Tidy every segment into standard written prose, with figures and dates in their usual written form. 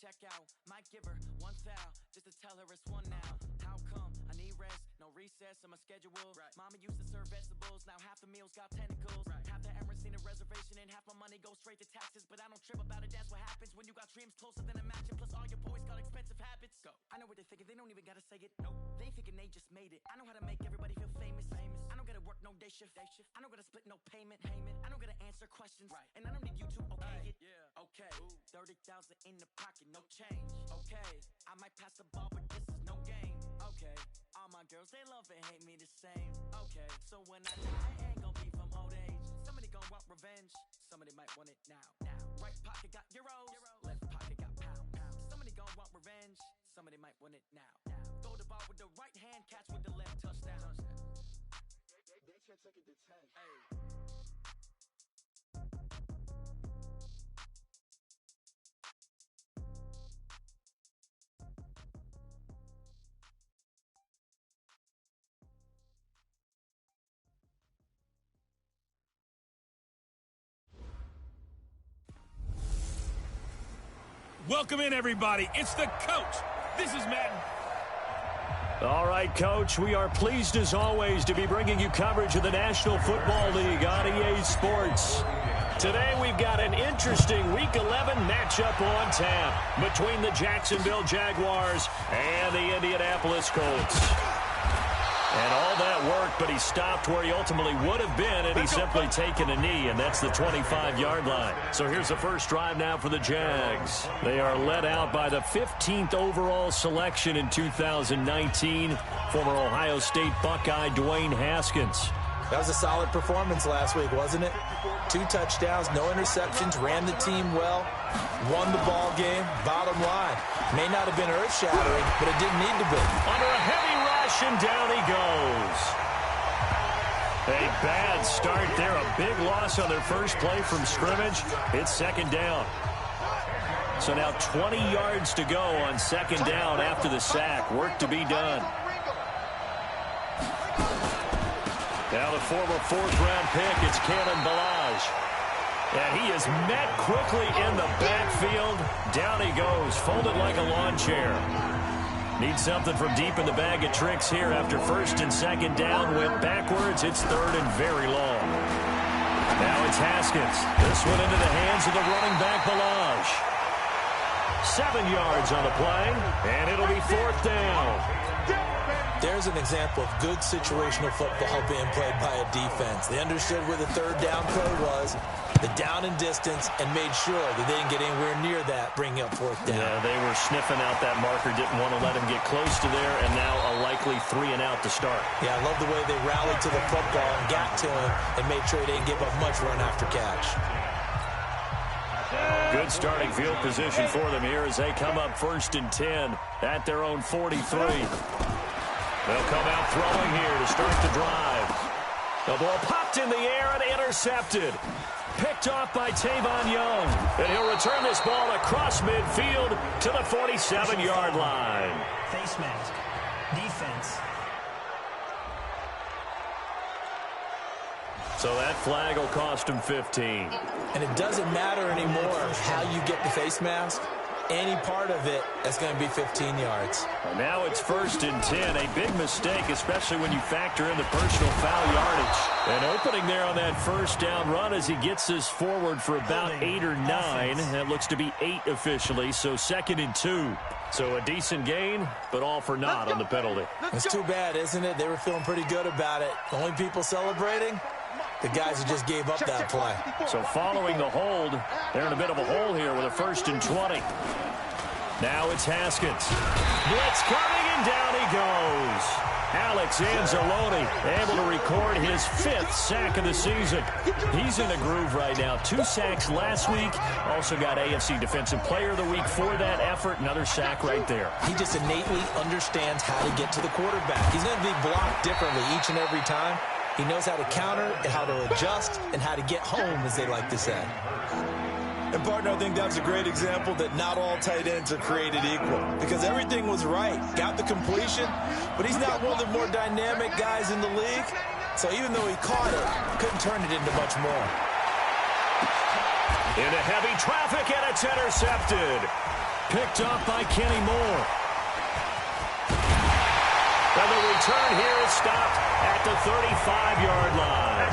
check out, might give her one foul, just to tell her it's one now. How come? I need rest, no recess on my schedule. Right. Mama used to serve vegetables, now half the meals got tentacles. Right. Half the errands need a reservation and half my money goes straight to taxes. But I don't trip about it, that's what happens when you got dreams closer than a mansion. Plus all your boys got expensive habits. Go. I know what they're thinking, they don't even gotta say it. Nope. They ain't thinking they just made it. I know how to make everybody feel famous. I don't gotta work no day shift. I don't gotta split no payment. I don't gotta answer questions. Right. And I don't need you to okay it. Yeah. Okay. 30,000 in the pocket, no change. Okay. I might pass the ball, but this is no game. Okay. All my girls, they love and hate me the same. Okay. So when I die, I ain't gon' be from old age. Somebody gon' want revenge. Somebody might want it now. Right pocket got euros. Left pocket got pounds. Somebody gon' want revenge. Somebody might want it now. Throw the ball with the right hand, catch with the left, touchdown. They can't take it to 10. Hey. Welcome in, everybody. It's the coach. This is Matt. All right, Coach, we are pleased as always to be bringing you coverage of the National Football League on EA Sports. Today we've got an interesting Week 11 matchup on tap between the Jacksonville Jaguars and the Indianapolis Colts. And all that work, but he stopped where he ultimately would have been had he simply taken a knee, and that's the 25-yard line. So here's the first drive now for the Jags. They are led out by the 15th overall selection in 2019, former Ohio State Buckeye Dwayne Haskins. That was a solid performance last week, wasn't it? 2 touchdowns, no interceptions, ran the team well, won the ball game. Bottom line, may not have been earth-shattering, but it didn't need to be. Under a heavy rush, and down he goes. A bad start there, a big loss on their first play from scrimmage. It's second down. So now 20 yards to go on second down after the sack. Work to be done. Now the former 4th-round pick, it's Kalen Ballage. And he is met quickly in the backfield. Down he goes, folded like a lawn chair. Needs something from deep in the bag of tricks here after first and second down. Went backwards, it's third and very long. Now it's Haskins. This one into the hands of the running back, Ballage. 7 yards on the play, and it'll be 4th down. There's an example of good situational football being played by a defense. They understood where the third down play was, the down and distance, and made sure that they didn't get anywhere near that, bringing up 4th down. Yeah, they were sniffing out that marker, didn't want to let him get close to there, and now a likely 3 and out to start. Yeah, I love the way they rallied to the football and got to him and made sure he didn't give up much run after catch. Good starting field position for them here as they come up 1st and 10 at their own 43. They'll come out throwing here to start the drive. The ball popped in the air and intercepted. Picked off by Tavon Young. And he'll return this ball across midfield to the 47-yard line. Face mask. Defense. So that flag will cost him 15. And it doesn't matter anymore how you get the face mask. Any part of it, that's going to be 15 yards. And now it's 1st and 10. A big mistake, especially when you factor in the personal foul yardage. An opening there on that first down run as he gets this forward for about 8 or 9. That looks to be 8 officially, so 2nd and 2. So a decent gain, but all for naught on the penalty. It's too bad, isn't it? They were feeling pretty good about it. The only people celebrating, the guys who just gave up that play. So following the hold, they're in a bit of a hole here with a 1st and 20. Now it's Haskins. Blitz coming, and down he goes. Alex Anzalone able to record his 5th sack of the season. He's in a groove right now. 2 sacks last week. Also got AFC Defensive Player of the Week for that effort. Another sack right there. He just innately understands how to get to the quarterback. He's going to be blocked differently each and every time. He knows how to counter, how to adjust, and how to get home, as they like to say. And, partner, I think that's a great example that not all tight ends are created equal because everything was right. Got the completion, but he's not one of the more dynamic guys in the league. So even though he caught it, couldn't turn it into much more. Into heavy traffic, and it's intercepted. Picked up by Kenny Moore. And the return here is stopped at the 35-yard line.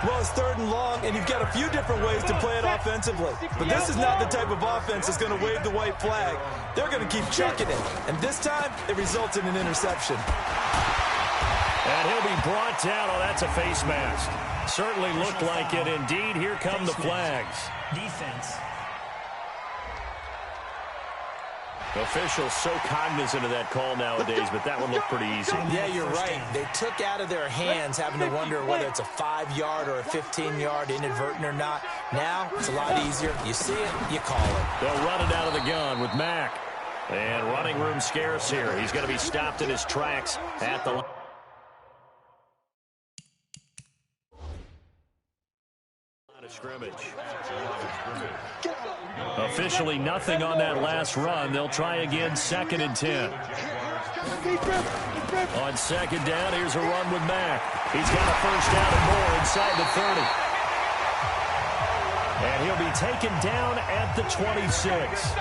Well, it's 3rd and long, and you've got a few different ways to play it offensively. But this is not the type of offense that's going to wave the white flag. They're going to keep chucking it. And this time, it results in an interception. And he'll be brought down. Oh, that's a face mask. Certainly looked like it. Indeed, here come the flags. Defense. Officials so cognizant of that call nowadays, but that one looked pretty easy. Yeah, you're right. They took out of their hands having to wonder whether it's a 5-yard or a 15-yard, inadvertent or not. Now, it's a lot easier. You see it, you call it. They'll run it out of the gun with Mack. And running room scarce here. He's going to be stopped in his tracks at the line of scrimmage. Officially nothing on that last run. They'll try again 2nd and 10. On 2nd down, here's a run with Mack. He's got a 1st down and more inside the 30. And he'll be taken down at the 26.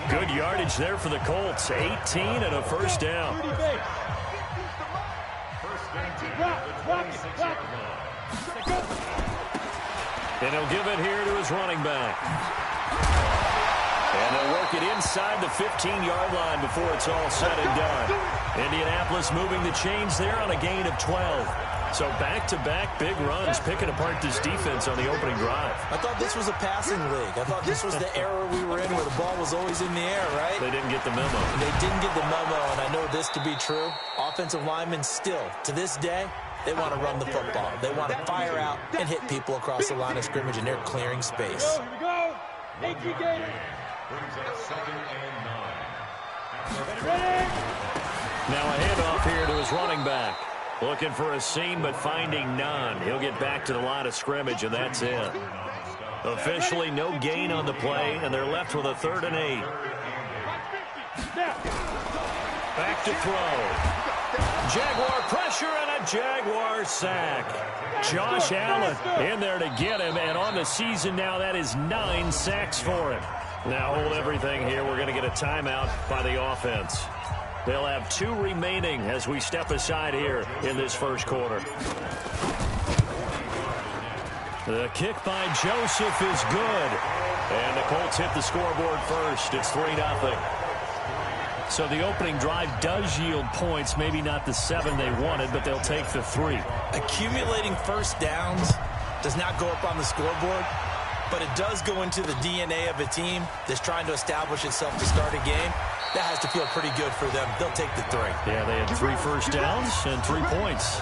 Good yardage there for the Colts. 18 and a 1st down. And he'll give it here to his running back. And they'll work it inside the 15-yard line before it's all said and done. Indianapolis moving the chains there on a gain of 12. So back-to-back big runs, picking apart this defense on the opening drive. I thought this was a passing league. I thought this was the era we were in where the ball was always in the air, right? They didn't get the memo. They didn't get the memo, and I know this to be true. Offensive linemen still, to this day, they want to run the football. They want to fire out and hit people across the line of scrimmage, and they're clearing space. Here we go. Thank you, Gator. Now a handoff here to his running back. Looking for a seam, but finding none. He'll get back to the line of scrimmage, and that's it. Officially no gain on the play, and they're left with a 3rd and 8. Back to throw. Jaguar pressure and a Jaguar sack. Josh Allen in there to get him, and on the season now, that is 9 sacks for him. Now hold everything here. We're going to get a timeout by the offense. They'll have 2 remaining as we step aside here in this first quarter. The kick by Joseph is good. And the Colts hit the scoreboard first. It's 3-0. So the opening drive does yield points, maybe not the 7 they wanted, but they'll take the 3. Accumulating 1st downs does not go up on the scoreboard, but it does go into the DNA of a team that's trying to establish itself to start a game. That has to feel pretty good for them. They'll take the 3. Yeah, they had 3 first downs and 3 points.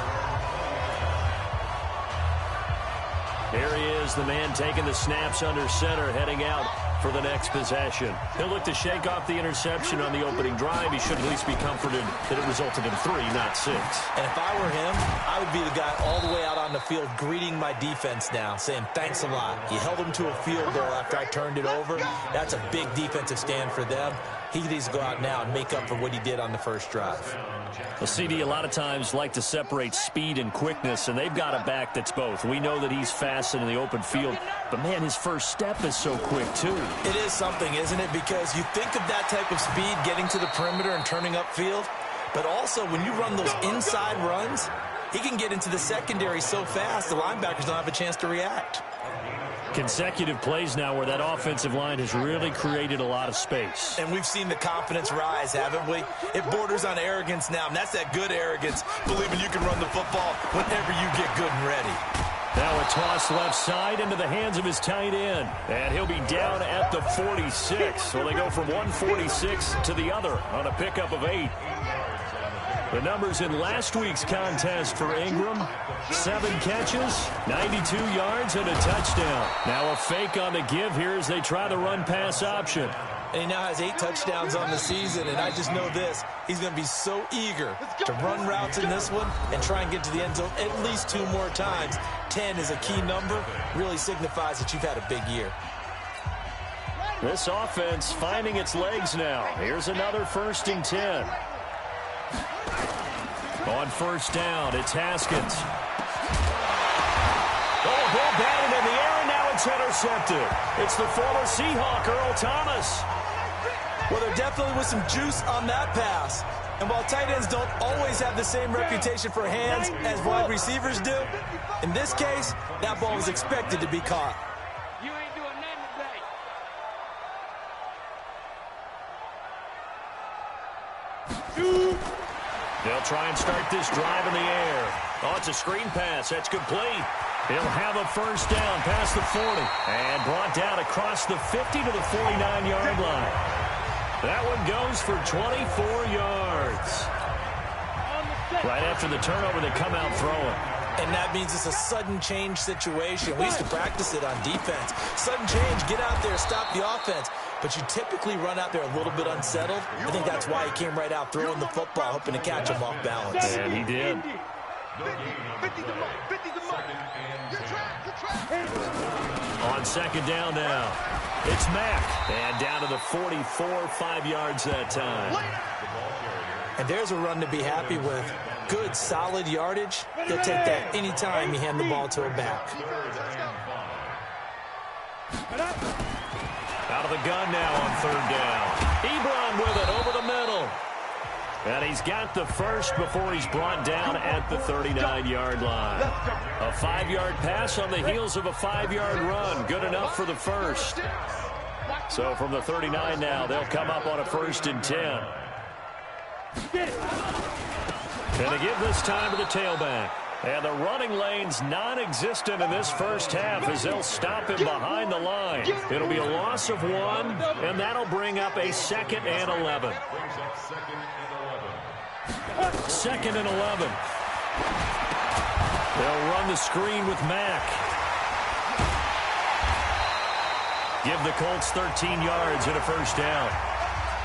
Here he is, the man taking the snaps under center, heading out for the next possession. He'll look to shake off the interception on the opening drive. He should at least be comforted that it resulted in 3, not 6. And if I were him, I would be the guy all the way out on the field greeting my defense now, saying thanks a lot. You held them to a field goal after I turned it over. That's a big defensive stand for them. He needs to go out now and make up for what he did on the first drive. Well, CD, a lot of times like to separate speed and quickness, and they've got a back that's both. We know that he's fast in the open field, but, man, his first step is so quick, too. It is something, isn't it? Because you think of that type of speed getting to the perimeter and turning upfield, but also when you run those inside runs, he can get into the secondary so fast the linebackers don't have a chance to react. Consecutive plays now where that offensive line has really created a lot of space. And we've seen the confidence rise, haven't we? It borders on arrogance now, and that's that good arrogance, believing you can run the football whenever you get good and ready. Now a toss left side into the hands of his tight end. And he'll be down at the 46. So they go from 146 to the other on a pickup of 8. The numbers in last week's contest for Ingram: 7 catches, 92 yards, and a touchdown. Now a fake on the give here as they try the run-pass option. And he now has 8 touchdowns on the season, and I just know this. He's going to be so eager to run routes in this one and try and get to the end zone at least 2 more times. 10 is a key number. Really signifies that you've had a big year. This offense finding its legs now. Here's another 1st and 10. On 1st down, it's Haskins. Oh, ball batted in the air, and now it's is intercepted. It's the former Seahawk, Earl Thomas. Well, there definitely was some juice on that pass. And while tight ends don't always have the same reputation for hands as wide receivers do, in this case, that ball was expected to be caught. You ain't doing nothing today. They'll try and start this drive in the air. Oh, it's a screen pass. That's complete. He'll have a first down past the 40 and brought down across the 50 to the 49-yard line. That one goes for 24 yards. Right after the turnover, they come out throwing. And that means it's a sudden change situation. We used to practice it on defense. Sudden change, get out there, stop the offense. But you typically run out there a little bit unsettled. I think that's why he came right out throwing the football, hoping to catch him off balance. And he did. 50 the mark. On second down now, it's Mack. And down to the 44, 5 yards that time. And there's a run to be happy with. Good, solid yardage. He'll take that anytime you hand the ball to a back. Out of the gun now on third down. Ebron with it over the middle. And he's got the first before he's brought down at the 39-yard line. A 5-yard pass on the heels of a 5-yard run. Good enough for the first. So from the 39 now, they'll come up on a 1st and 10. And they give this time to the tailback. And the running lane's non-existent in this first half as they'll stop him behind the line. It'll be a loss of 1, and that'll bring up a 2nd and 11. 2nd and 11. They'll run the screen with Mack. Give the Colts 13 yards and a first down.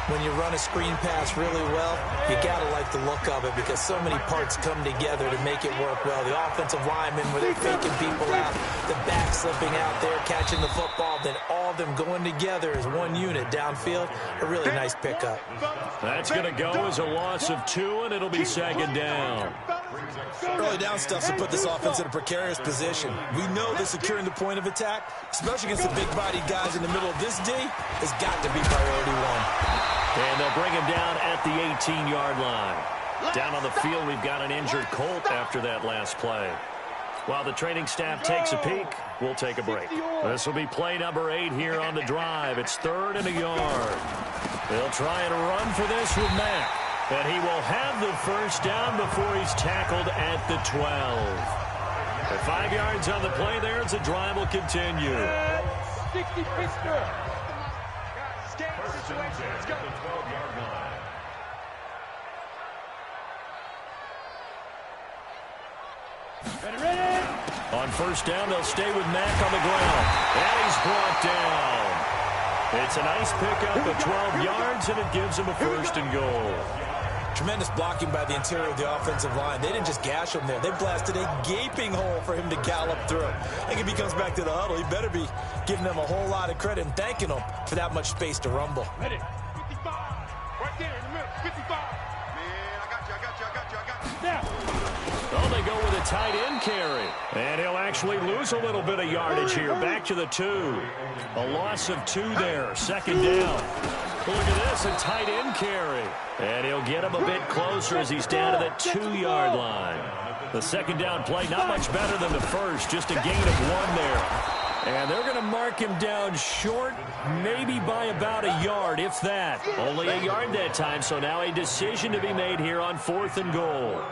When you run a screen pass really well, you got to like the look of it because so many parts come together to make it work well. The offensive linemen, where they're faking people out, the back slipping out there, catching the football, then all of them going together as one unit downfield. A really nice pickup. That's going to go as a loss of 2, and it'll be 2nd down. Early down stuff to put this offense in a precarious position. We know that securing the point of attack, especially against the big-bodied guys in the middle of this D, has got to be priority 1. And they'll bring him down at the 18-yard line. Down on the field, we've got an injured Colt after that last play. While the training staff takes a peek, we'll take a break. This will be play number 8 here on the drive. It's 3rd and a yard. They'll try and run for this with Mack. And he will have the first down before he's tackled at the 12. The 5 yards on the play there as the drive will continue. 60 pistol. Let's go. 12-yard line. Ready. On first down, they'll stay with Mack on the ground. And he's brought down. It's a nice pickup of 12 yards, and it gives him a 1st and goal. Tremendous blocking by the interior of the offensive line. They didn't just gash him there. They blasted a gaping hole for him to gallop through. I think if he comes back to the huddle, he better be giving them a whole lot of credit and thanking them for that much space to rumble. Ready. 55. Right there in the middle. 55. Man, I got you. Now. Oh, they go with a tight end carry. And he'll actually lose a little bit of yardage here. Back to the 2. A loss of 2 there. 2nd down. Look at this, a tight end carry. And he'll get him a bit closer as he's down to the 2-yard line. The 2nd down play, not much better than the first. Just a gain of 1 there. And they're going to mark him down short, maybe by about a yard, if that. Only a yard that time, so now a decision to be made here on 4th and goal.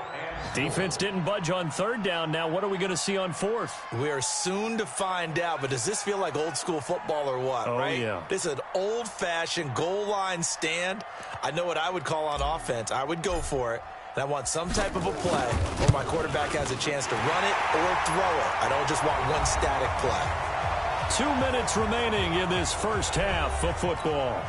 Defense didn't budge on 3rd down. Now what are we going to see on 4th? We are soon to find out, but does this feel like old school football or what, right? Yeah. This is an old-fashioned goal line stand. I know what I would call on offense. I would go for it. And I want some type of a play where my quarterback has a chance to run it or throw it. I don't just want one static play. 2 minutes remaining in this first half of football.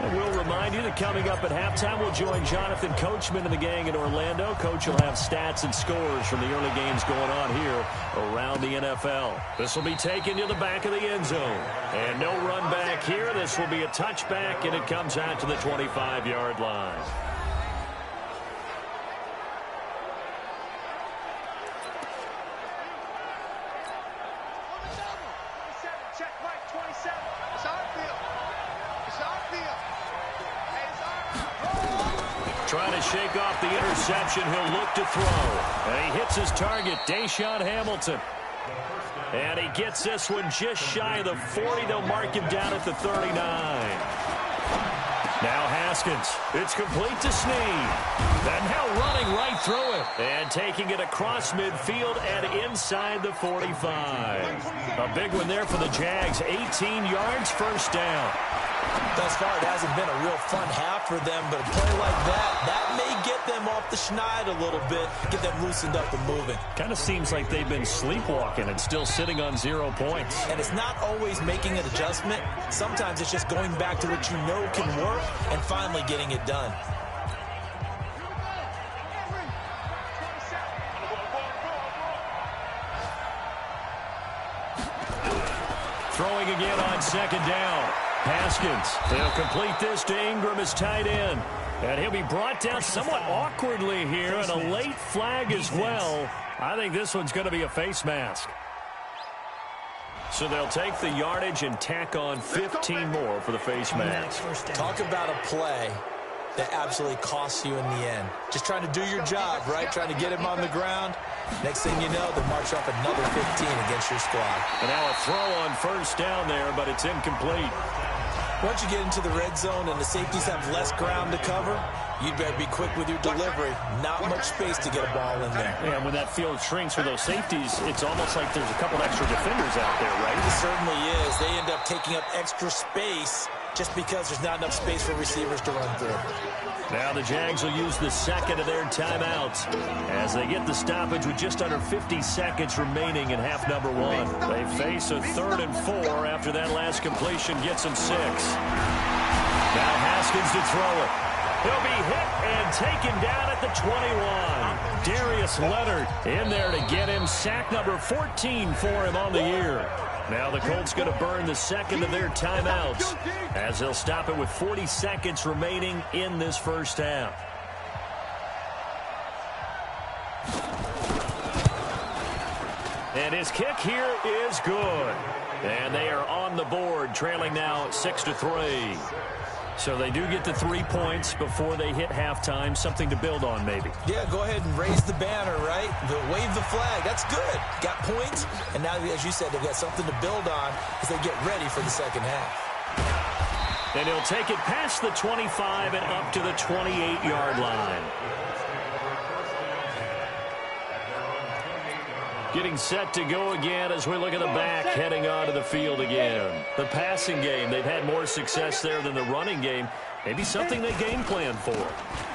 And we'll remind you that coming up at halftime, we'll join Jonathan Coachman and the gang in Orlando. Coach will have stats and scores from the early games going on here around the NFL. This will be taken to the back of the end zone. And no run back here. This will be a touchback, and it comes out to the 25-yard line. Check. 27. It's our field. It's our field. Hey, it's our Trying to shake off the interception. He'll look to throw. And he hits his target, Deshaun Hamilton. And he gets this one just shy of the 40. They'll mark him down at the 39. Now Haskins. It's complete to Snead. And now running right through it. And taking it across midfield and inside the 45. A big one there for the Jags. 18 yards, first down. Thus far, it hasn't been a real fun half for them, but a play like that may get them off the schneid a little bit, get them loosened up and moving. Kind of seems like they've been sleepwalking and still sitting on 0 points. And it's not always making an adjustment. Sometimes it's just going back to what you know can work and finally getting it done. Throwing again on second down. Haskins. They'll complete this to Ingram as tight end. And he'll be brought down somewhat awkwardly here, and a late flag as well. I think this one's going to be a face mask. So they'll take the yardage and tack on 15 more for the face mask. Talk about a play that absolutely costs you in the end. Just trying to do your job, right? Trying to get him on the ground. Next thing you know, they march off another 15 against your squad. And now a throw on first down there, but it's incomplete. Once you get into the red zone and the safeties have less ground to cover, you'd better be quick with your delivery. Not much space to get a ball in there. Yeah, when that field shrinks for those safeties, it's almost like there's a couple extra defenders out there, right? It certainly is. They end up taking up extra space just because there's not enough space for receivers to run through. Now the Jags will use the second of their timeouts as they get the stoppage with just under 50 seconds remaining in half number one. They face a 3rd and 4 after that last completion gets them 6. Now Haskins to throw it. He'll be hit and taken down at the 21. Darius Leonard in there to get him sack number 14 for him on the year. Now the Colts going to burn the second of their timeouts as they'll stop it with 40 seconds remaining in this first half. And his kick here is good. And they are on the board, trailing now 6-3. So they do get the 3 points before they hit halftime. Something to build on, maybe. Yeah, go ahead and raise the banner, right? Wave the flag. That's good. Got points. And now, as you said, they've got something to build on as they get ready for the second half. And he'll take it past the 25 and up to the 28-yard line. Getting set to go again as we look at the back heading onto the field again. The passing game, they've had more success there than the running game. Maybe something they game plan for.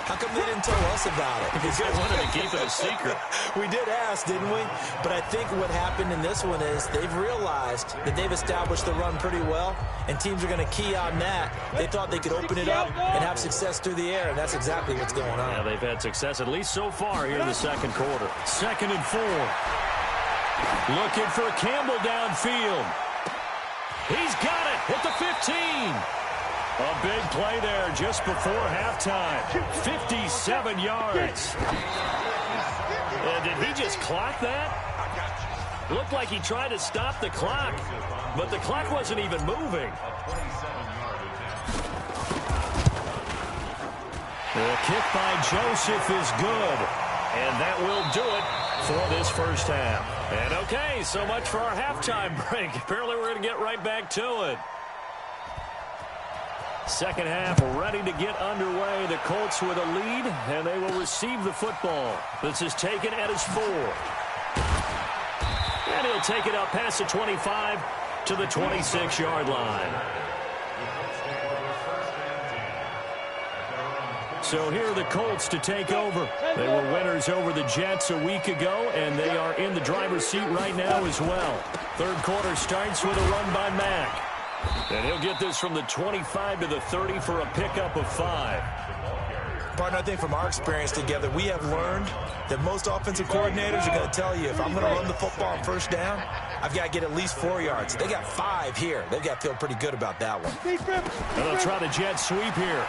How come they didn't tell us about it? Because they wanted to keep it a secret. We did ask, didn't we? But I think what happened in this one is they've realized that they've established the run pretty well, and teams are going to key on that. They thought they could open it up and have success through the air, and that's exactly what's going on. Yeah, they've had success at least so far here in the second quarter. 2nd and 4. Looking for Campbell downfield. He's got it at the 15. A big play there just before halftime. 57 yards. Did he just clock that? Looked like he tried to stop the clock, but the clock wasn't even moving. The kick by Joseph is good, and that will do it for this first half. And okay, so much for our halftime break. Apparently we're going to get right back to it. Second half ready to get underway. The Colts with a lead, and they will receive the football. This is taken at his 4. And he'll take it up past the 25 to the 26-yard line. So here are the Colts to take over. They were winners over the Jets a week ago, and they are in the driver's seat right now as well. Third quarter starts with a run by Mack. And he'll get this from the 25 to the 30 for a pickup of 5. Partner, I think from our experience together, we have learned that most offensive coordinators are going to tell you, if I'm going to run the football on first down, I've got to get at least 4 yards. They got 5 here. They've got to feel pretty good about that one. And they'll try the jet sweep here.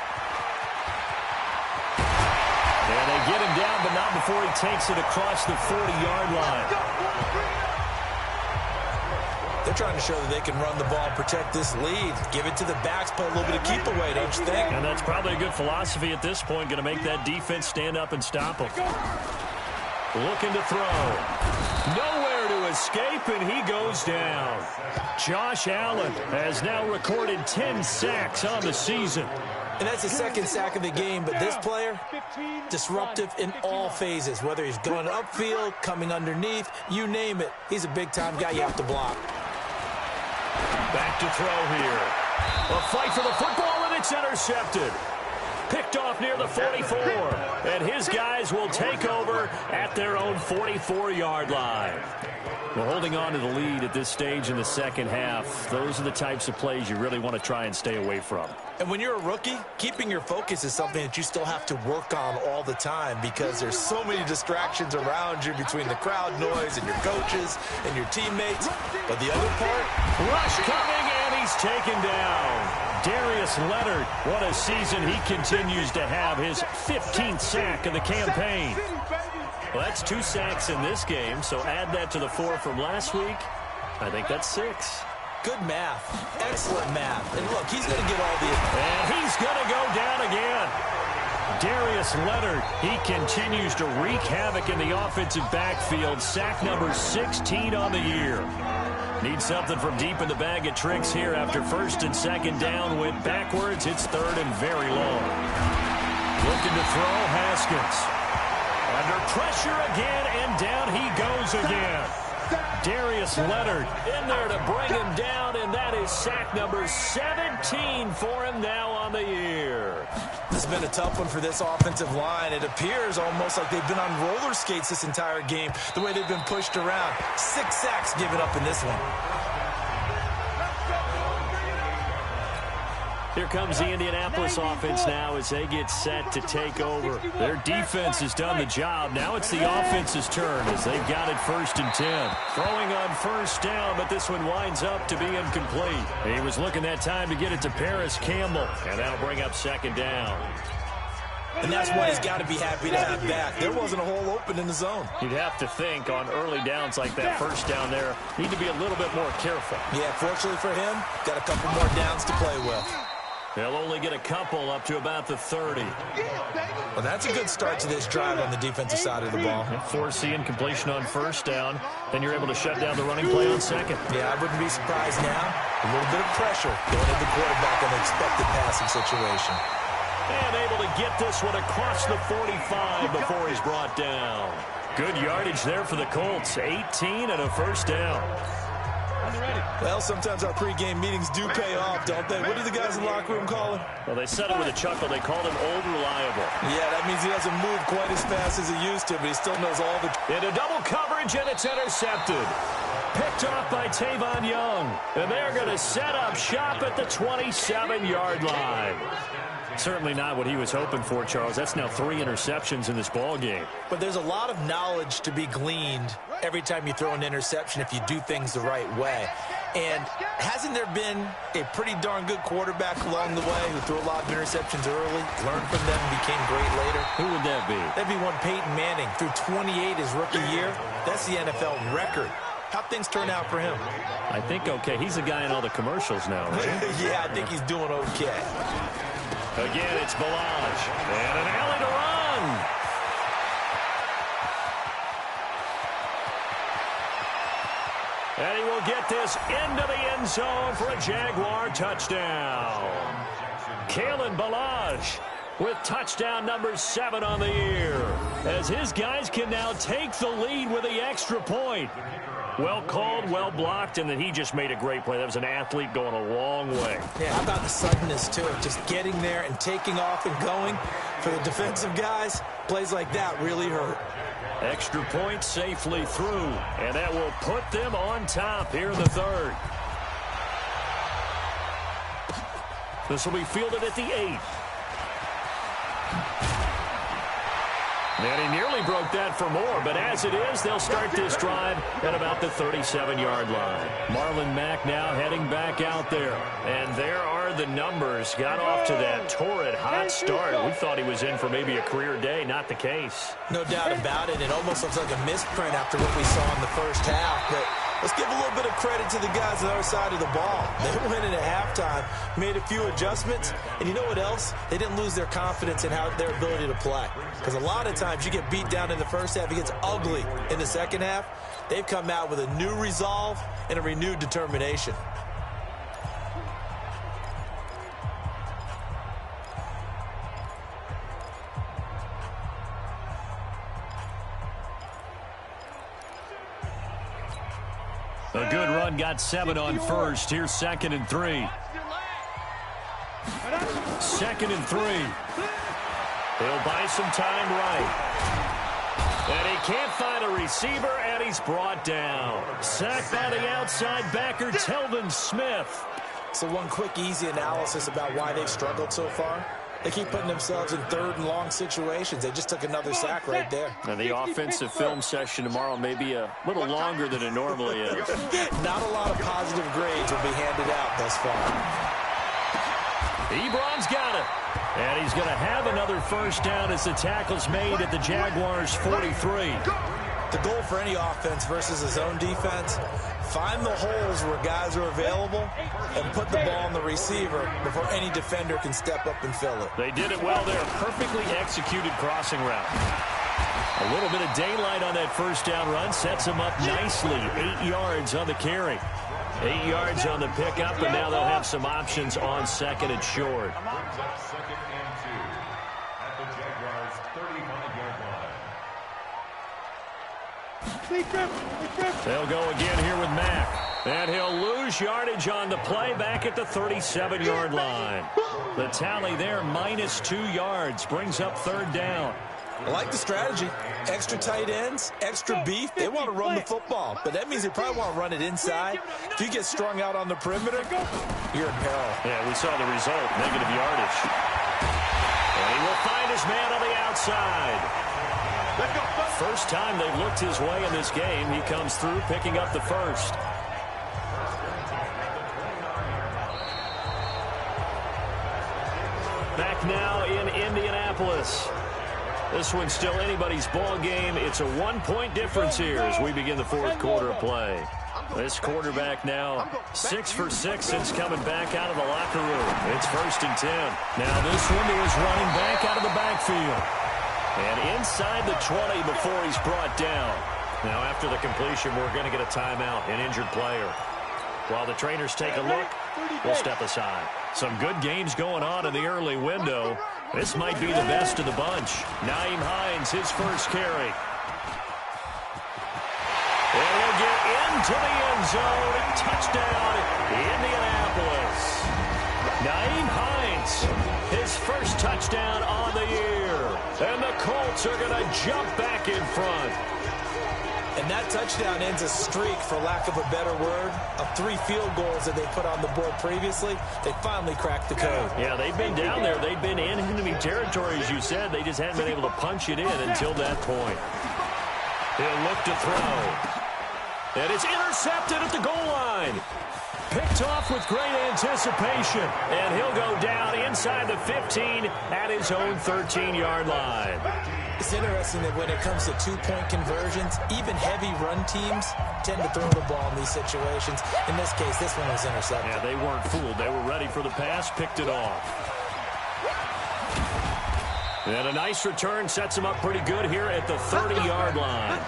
And they get him down, but not before he takes it across the 40-yard line. They're trying to show that they can run the ball and protect this lead. Give it to the backs, put a little bit of keep away, don't you think? And that's probably a good philosophy at this point, going to make that defense stand up and stop them. Looking to throw. Nowhere to escape, and he goes down. Josh Allen has now recorded 10 sacks on the season. And that's the second sack of the game, but this player, disruptive in all phases, whether he's going upfield, coming underneath, you name it. He's a big-time guy you have to block. Back to throw here. A fight for the football, and it's intercepted. Picked off near the 44, and his guys will take over at their own 44-yard line. Well, holding on to the lead at this stage in the second half, those are the types of plays you really want to try and stay away from. And when you're a rookie, keeping your focus is something that you still have to work on all the time because there's so many distractions around you between the crowd noise and your coaches and your teammates. But the other part, rush coming, and he's taken down. Darius Leonard, what a season he continues to have, his 15th sack of the campaign. Well, that's 2 sacks in this game, so add that to the 4 from last week. I think that's 6. Good math. Excellent math. And look, he's going to get all the... And he's going to go down again. Darius Leonard, he continues to wreak havoc in the offensive backfield. Sack number 16 on the year. Need something from deep in the bag of tricks here after first and second down. Went backwards. It's third and very long. Looking to throw, Haskins. Under pressure again, and down he goes again. Darius Leonard in there to bring him down, and that is sack number 17 for him now on the year. This has been a tough one for this offensive line. It appears almost like they've been on roller skates this entire game, the way they've been pushed around. 6 sacks given up in this one. Here comes the Indianapolis offense now as they get set to take over. Their defense has done the job. Now it's the offense's turn as they've got it first and 10. Throwing on first down, but this one winds up to be incomplete. He was looking that time to get it to Paris Campbell, and that'll bring up second down. And that's what he's got to be happy to have back. There wasn't a hole open in the zone. You'd have to think on early downs like that first down there, need to be a little bit more careful. Yeah, fortunately for him, got a couple more downs to play with. They'll only get a couple up to about the 30. Well, that's a good start to this drive on the defensive side of the ball. Foreseeing completion on first down, then you're able to shut down the running play on second. Yeah, I wouldn't be surprised now. A little bit of pressure going to the quarterback in an expected passing situation. And able to get this one across the 45 before he's brought down. Good yardage there for the Colts. 18 and a first down. Well, sometimes our pregame meetings do pay off, don't they? What do the guys in the locker room call him? Well, they said it with a chuckle. They called him Old Reliable. Yeah, that means he doesn't move quite as fast as he used to, but he still knows all the... Into double coverage, and it's intercepted. Picked off by Tavon Young. And they're going to set up shop at the 27-yard line. Certainly not what he was hoping for, Charles. That's now 3 interceptions in this ball game. But there's a lot of knowledge to be gleaned every time you throw an interception if you do things the right way. And hasn't there been a pretty darn good quarterback along the way who threw a lot of interceptions early, learned from them, and became great later? Who would that be? That'd be one Peyton Manning. Threw 28 his rookie year. That's the NFL record. How'd things turn out for him? I think okay. He's a guy in all the commercials now, right? Yeah, I think he's doing okay. Again, it's Balaj. And an alley to run. And he will get this into the end zone for a Jaguar touchdown. Kalen Balaj with touchdown number 7 on the year, as his guys can now take the lead with the extra point. Well called, well blocked, and then he just made a great play. That was an athlete going a long way. Yeah, how about the suddenness to it? Just getting there and taking off and going. For the defensive guys, plays like that really hurt. Extra point safely through, and that will put them on top here in the third. This will be fielded at the 8. And he nearly broke that for more, but as it is, they'll start this drive at about the 37-yard line. Marlon Mack now heading back out there. And there are the numbers. Got off to that torrid hot start. We thought he was in for maybe a career day. Not the case. No doubt about it. It almost looks like a misprint after what we saw in the first half. But Let's give a little bit of credit to the guys on the other side of the ball. They went in at halftime, made a few adjustments, and you know what else? They didn't lose their confidence in their ability to play. Because a lot of times you get beat down in the first half, it gets ugly in the second half. They've come out with a new resolve and a renewed determination. A good run, got 7 on first. Here's 2nd and 3. 2nd and 3. He'll buy some time right. And he can't find a receiver, and he's brought down. Sacked by the outside backer, Telvin Smith. So one quick, easy analysis about why they've struggled so far. They keep putting themselves in 3rd and long situations. They just took another sack right there. Now the offensive film session tomorrow may be a little longer than it normally is. Not a lot of positive grades will be handed out thus far. Ebron's got it. And he's going to have another first down as the tackle's made at the Jaguars' 43. The goal for any offense versus a zone defense, find the holes where guys are available and put the ball on the receiver before any defender can step up and fill it. They did it well there. Perfectly executed crossing route. A little bit of daylight on that first down run sets him up nicely. 8 yards on the carry. 8 yards on the pickup, and now they'll have some options on 2nd and short. Brings up 2nd and 2 at the Jaguars' 35-yard line. They'll go again here with Mack. And he'll lose yardage on the play back at the 37-yard line. The tally there, -2 yards, brings up 3rd down. I like the strategy. Extra tight ends, extra beef. They want to run the football, but that means they probably want to run it inside. If you get strung out on the perimeter, you're in peril. Yeah, we saw the result, negative yardage. And he will find his man on the outside. First time they've looked his way in this game. He comes through picking up the first. Back now in Indianapolis. This one's still anybody's ball game. It's a 1-point difference here as we begin the 4th quarter of play. This quarterback now 6 for 6 since coming back out of the locker room. It's 1st and 10. Now this one is running back out of the backfield. And inside the 20 before he's brought down. Now after the completion, we're going to get a timeout, an injured player. While the trainers take a look, we'll step aside. Some good games going on in the early window. This might be the best of the bunch. Nyheim Hines, his first carry. And he'll get into the end zone. Touchdown, Indianapolis. Nyheim Hines, his first touchdown on the year. And the Colts are going to jump back in front. And that touchdown ends a streak, for lack of a better word, of 3 field goals that they put on the board previously. They finally cracked the code. Yeah, they've been down there. They've been in enemy territory, as you said. They just hadn't been able to punch it in until that point. He'll look to throw. And it's intercepted at the goal line. Picked off with great anticipation. And he'll go down inside the 15 at his own 13-yard line. It's interesting that when it comes to 2-point conversions, even heavy run teams tend to throw the ball in these situations. In this case, this one was intercepted. Yeah, they weren't fooled. They were ready for the pass, picked it off. And a nice return sets him up pretty good here at the 30-yard line.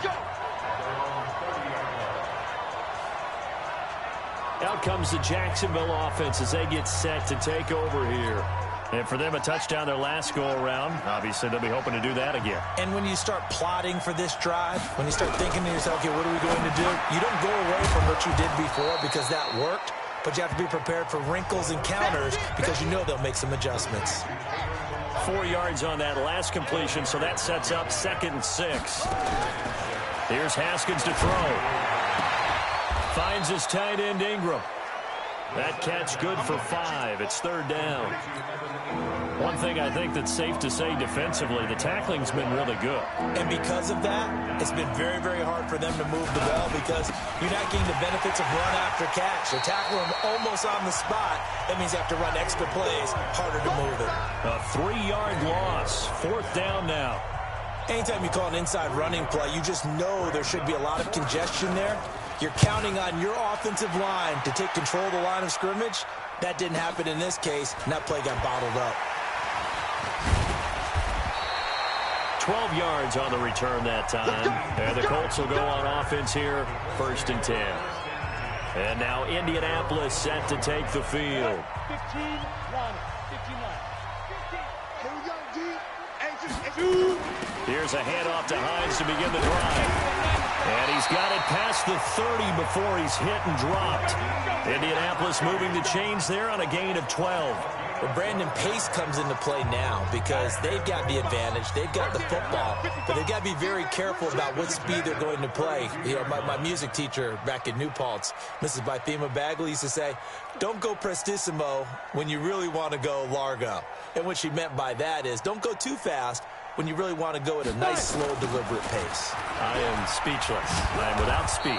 Out comes the Jacksonville offense as they get set to take over here. And for them, a touchdown their last go-around. Obviously, they'll be hoping to do that again. And when you start plotting for this drive, when you start thinking to yourself, okay, what are we going to do? You don't go away from what you did before because that worked, but you have to be prepared for wrinkles and counters because you know they'll make some adjustments. 4 yards on that last completion, so that sets up 2nd and 6. Here's Haskins to throw. Finds his tight end Ingram. That catch good for 5. It's 3rd down. One thing I think that's safe to say defensively, the tackling's been really good. And because of that, it's been very, very hard for them to move the ball because you're not getting the benefits of run after catch. They're tackling them almost on the spot. That means you have to run extra plays, harder to move it. A 3-yard loss. 4th down now. Anytime you call an inside running play, you just know there should be a lot of congestion there. You're counting on your offensive line to take control of the line of scrimmage. That didn't happen in this case, and that play got bottled up. 12 yards on the return that time. And the Colts will go on offense here, 1st and 10. And now Indianapolis set to take the field. 15 line. Here we go, D. Here's a handoff to Hines to begin the drive. And he's got it past the 30 before he's hit and dropped. Indianapolis moving the chains there on a gain of 12. Well, Brandon, pace comes into play now because they've got the advantage. They've got the football, but they've got to be very careful about what speed they're going to play. You know, my music teacher back in New Paltz, Mrs. Bythema Bagley, used to say, don't go prestissimo when you really want to go largo. And what she meant by that is don't go too fast when you really want to go at a nice, slow, deliberate pace. I am speechless. I am without speech.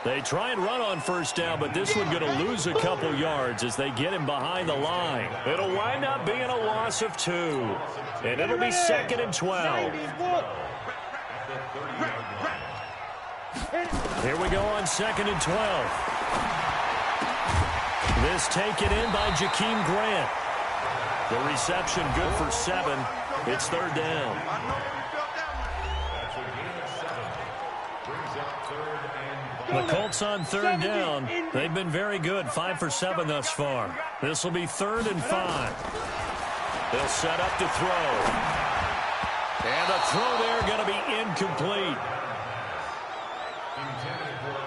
They try and run on 1st down, but this one going to lose a couple yards as they get him behind the line. It'll wind up being a loss of 2. And it'll be 2nd and 12. Here we go on 2nd and 12. This taken in by Jakeem Grant. The reception good for 7. It's 3rd down. The Colts on 3rd down. They've been very good, 5 for 7 thus far. This will be 3rd and 5. They'll set up to throw. And the throw there going to be incomplete.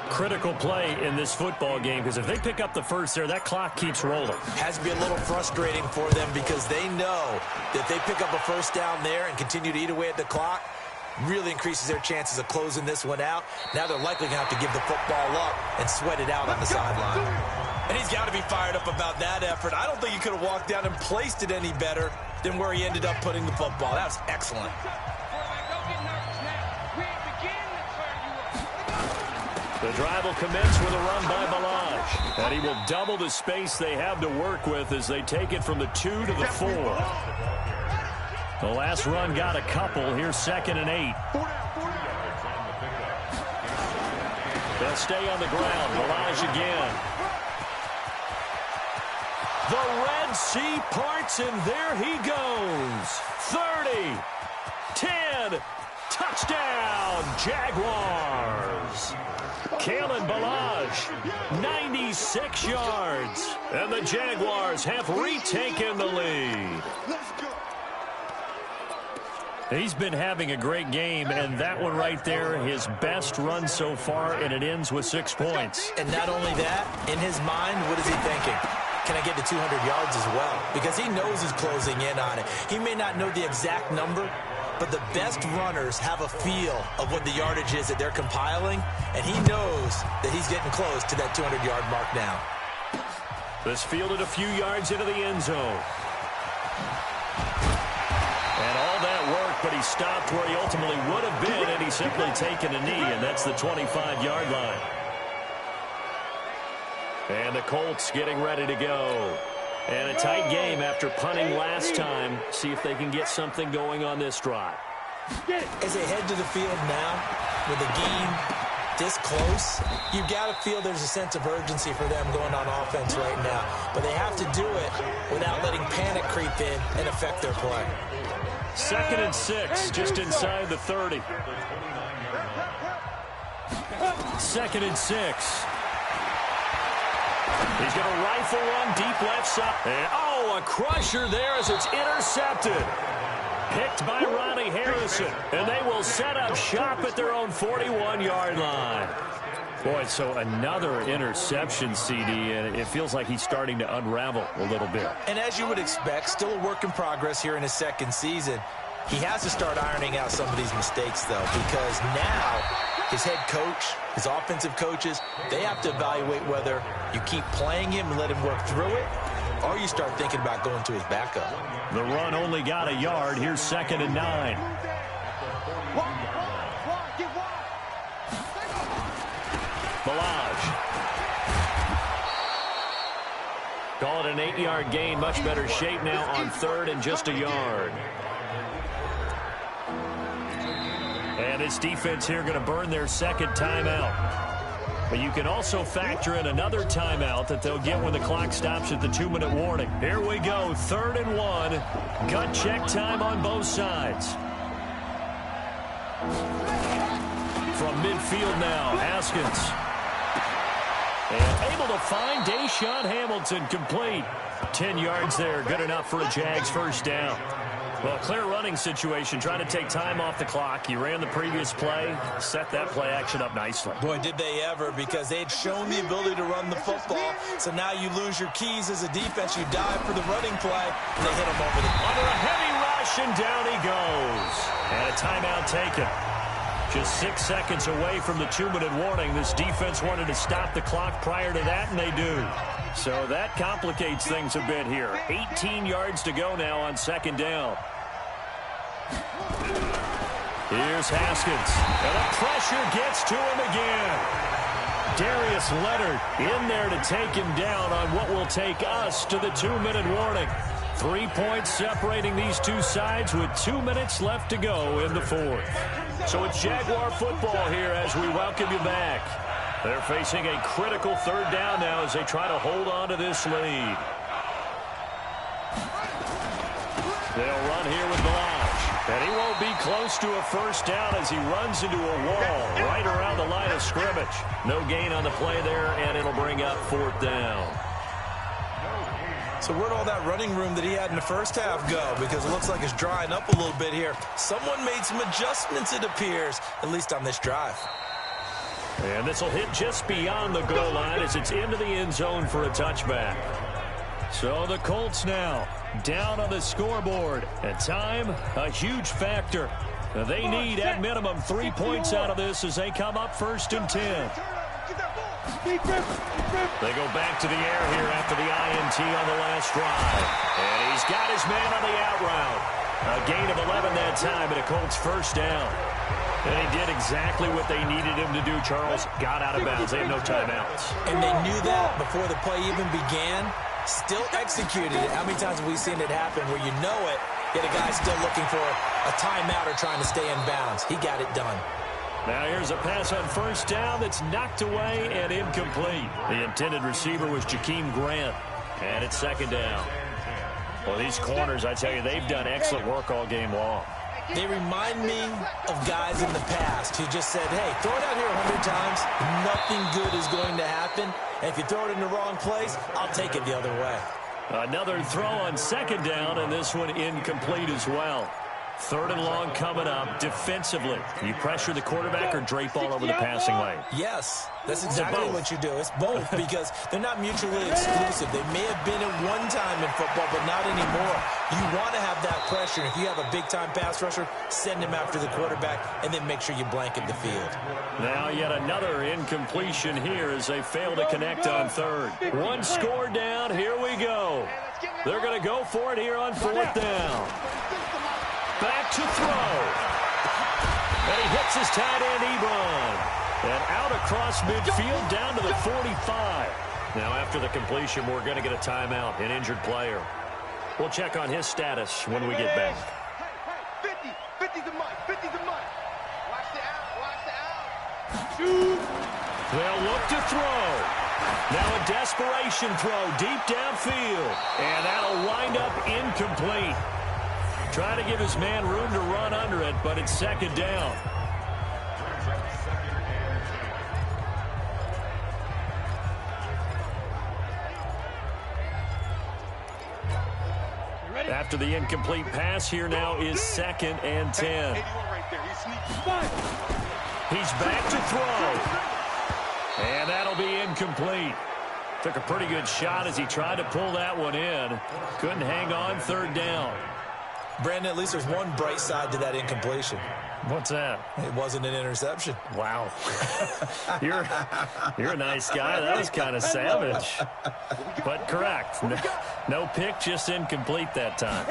Critical play in this football game because if they pick up the first there, that clock keeps rolling. Has to be a little frustrating for them because they know that they pick up a 1st down there and continue to eat away at the clock. Really increases their chances of closing this one out. Now they're likely going to have to give the football up and sweat it out on the sideline. And he's got to be fired up about that effort. I don't think he could have walked down and placed it any better than where he ended up putting the football. That was excellent. The drive will commence with a run by Balaj. And he will double the space they have to work with as they take it from the 2 to the 4. The last run got a couple. Here's 2nd and 8. They'll stay on the ground. Balaj again. The Red Sea parts, and there he goes. 30, 10, touchdown, Jaguars. Kalen Balaj, 96 yards. And the Jaguars have retaken the lead. He's been having a great game, and that one right there, his best run so far, and it ends with 6 points. And not only that, in his mind, what is he thinking? Can I get to 200 yards as well? Because he knows he's closing in on it. He may not know the exact number, but the best runners have a feel of what the yardage is that they're compiling, and he knows that he's getting close to that 200-yard mark now. This fielded a few yards into the end zone. And all that work, but he stopped where he ultimately would have been, and he's simply taken a knee, and that's the 25-yard line. And the Colts getting ready to go. And a tight game after punting last time. See if they can get something going on this drive. As they head to the field now, with the game this close, you've got to feel there's a sense of urgency for them going on offense right now. But they have to do it without letting panic creep in and affect their play. 2nd and 6, just inside the 30. 2nd and 6. He's going to rifle one deep left side. And, a crusher there as it's intercepted. Picked by Ronnie Harrison. And they will set up shop at their own 41-yard line. Boy, so another interception, CD, and it feels like he's starting to unravel a little bit. And as you would expect, still a work in progress here in his 2nd season. He has to start ironing out some of these mistakes, though, because now his head coach, his offensive coaches, they have to evaluate whether you keep playing him and let him work through it, or you start thinking about going to his backup. The run only got a yard. Here's 2nd and 9. Balaj. Call it an 8-yard gain. Much better shape now on 3rd and just a yard. And this defense here going to burn their 2nd timeout. But you can also factor in another timeout that they'll get when the clock stops at the 2-minute warning. Here we go, 3rd and 1. Gut check time on both sides. From midfield now, Haskins. And able to find Deshaun Hamilton complete. 10 yards there, good enough for a Jags first down. Well, clear running situation, trying to take time off the clock. You ran the previous play, set that play action up nicely. Boy, did they ever, because they had shown the ability to run the football. So now you lose your keys as a defense. You dive for the running play, and they hit him over the... Under a heavy rush, and down he goes. And a timeout taken. Just 6 seconds away from the 2-minute warning. This defense wanted to stop the clock prior to that, and they do. So that complicates things a bit here. 18 yards to go now on 2nd down. Here's Haskins. And the pressure gets to him again. Darius Leonard in there to take him down on what will take us to the 2-minute warning. 3 points separating these two sides with 2 minutes left to go in the 4th. So it's Jaguar football here as we welcome you back. They're facing a critical 3rd down now as they try to hold on to this lead. They'll run here with Blanche. And he won't be close to a first down as he runs into a wall right around the line of scrimmage. No gain on the play there, and it'll bring up 4th down. So where'd all that running room that he had in the first half go? Because it looks like it's drying up a little bit here. Someone made some adjustments, it appears, at least on this drive. And this will hit just beyond the goal line as it's into the end zone for a touchback. So the Colts now down on the scoreboard. And time, a huge factor. They need at minimum 3 points out of this as they come up 1st and 10. They go back to the air here after the INT on the last drive. And he's got his man on the out route. A gain of 11 that time and a Colts first down. And he did exactly what they needed him to do, Charles. Got out of bounds. They have no timeouts. And they knew that before the play even began. Still executed it. How many times have we seen it happen where you know it, yet a guy's still looking for a timeout or trying to stay in bounds? He got it done. Now here's a pass on first down that's knocked away and incomplete. The intended receiver was Jakeem Grant. And it's 2nd down. Well, these corners, I tell you, they've done excellent work all game long. They remind me of guys in the past who just said, hey, throw it out here 100 times. Nothing good is going to happen. And if you throw it in the wrong place, I'll take it the other way. Another throw on 2nd down, and this one incomplete as well. 3rd and long coming up defensively. You pressure the quarterback or drape all over the passing lane? Yes, that's exactly what you do. It's both because they're not mutually exclusive. They may have been at one time in football, but not anymore. You want to have that pressure. If you have a big-time pass rusher, send him after the quarterback, and then make sure you blanket the field. Now yet another incompletion here as they fail to connect on 3rd. One score down. Here we go. They're going to go for it here on 4th down. Back to throw. And he hits his tight end, Ebron. And out across midfield down to the 45. Now after the completion, we're going to get a timeout, an injured player. We'll check on his status when we get back. 50's a month. 50's a month. Watch the out. Watch the out. Shoot. They'll look to throw. Now a desperation throw deep downfield. And that'll wind up incomplete. Trying to give his man room to run under it, but it's 2nd down. After the incomplete pass, here now is 2nd and 10. He's back to throw. And that'll be incomplete. Took a pretty good shot as he tried to pull that one in. Couldn't hang on, 3rd down. Brandon, at least there's one bright side to that incompletion. What's that? It wasn't an interception. Wow. You're a nice guy. That was kind of savage. But correct. No pick, just incomplete that time.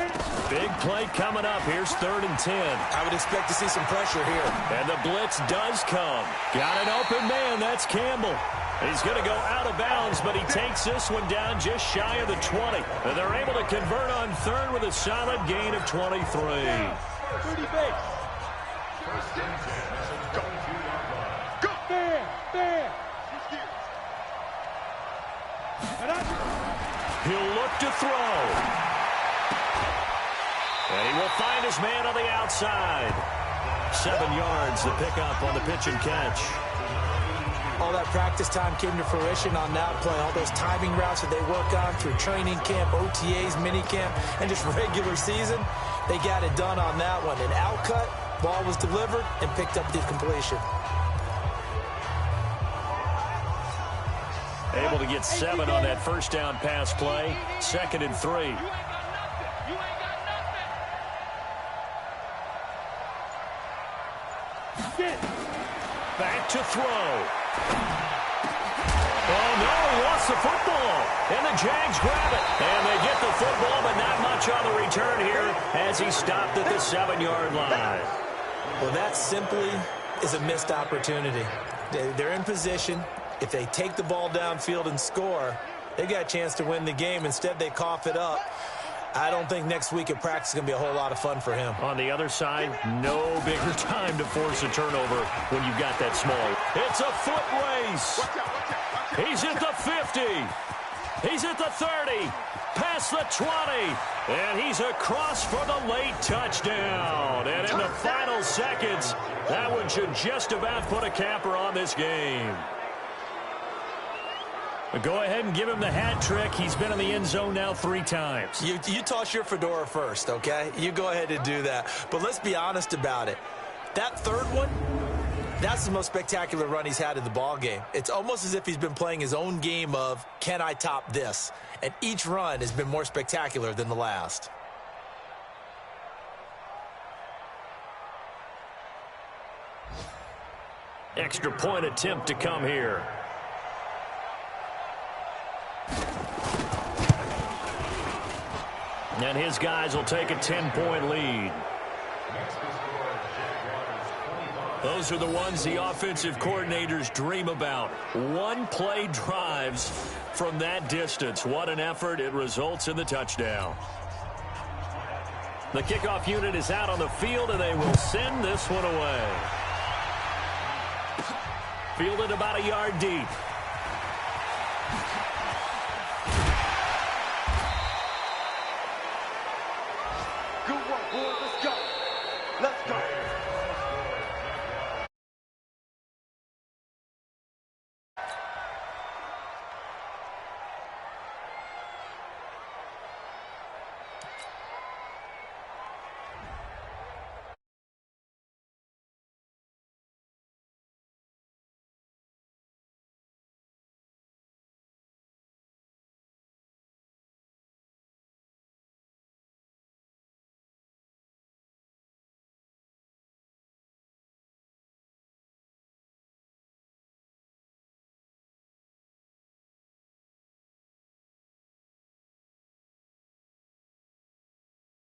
Big play coming up. Here's 3rd and 10. I would expect to see some pressure here. And the blitz does come. Got an open man. That's Campbell. He's going to go out of bounds, but he takes this one down just shy of the 20. And they're able to convert on 3rd with a solid gain of 23. Go. There. He'll look to throw. And he will find his man on the outside. 7 yards, the pickup on the pitch and catch. All that practice time came to fruition on that play. All those timing routes that they work on through training camp, OTAs, minicamp, and just regular season, they got it done on that one. An outcut, ball was delivered, and picked up the completion. Able to get 7 on that first down pass play. 2nd and 3. Back to throw. Oh, no, he lost the football. And the Jags grab it. And they get the football, but not much on the return here as he stopped at the 7-yard line. Well, that simply is a missed opportunity. They're in position. If they take the ball downfield and score, they got a chance to win the game. Instead, they cough it up. I don't think next week at practice is going to be a whole lot of fun for him. On the other side, no bigger time to force a turnover when you've got that small. It's a foot race. He's at the 50. He's at the 30. Past the 20. And he's across for the late touchdown. And in the final seconds, that one should just about put a capper on this game. Go ahead and give him the hat trick. He's been in the end zone now 3 times. You toss your fedora first, okay? You go ahead and do that. But let's be honest about it. That third one, that's the most spectacular run he's had in the ball game. It's almost as if he's been playing his own game of, can I top this? And each run has been more spectacular than the last. Extra point attempt to come here. And his guys will take a 10-point lead. Those are the ones the offensive coordinators dream about. One-play drives from that distance. What an effort. It results in the touchdown. The kickoff unit is out on the field, and they will send this one away. Fielded about a yard deep.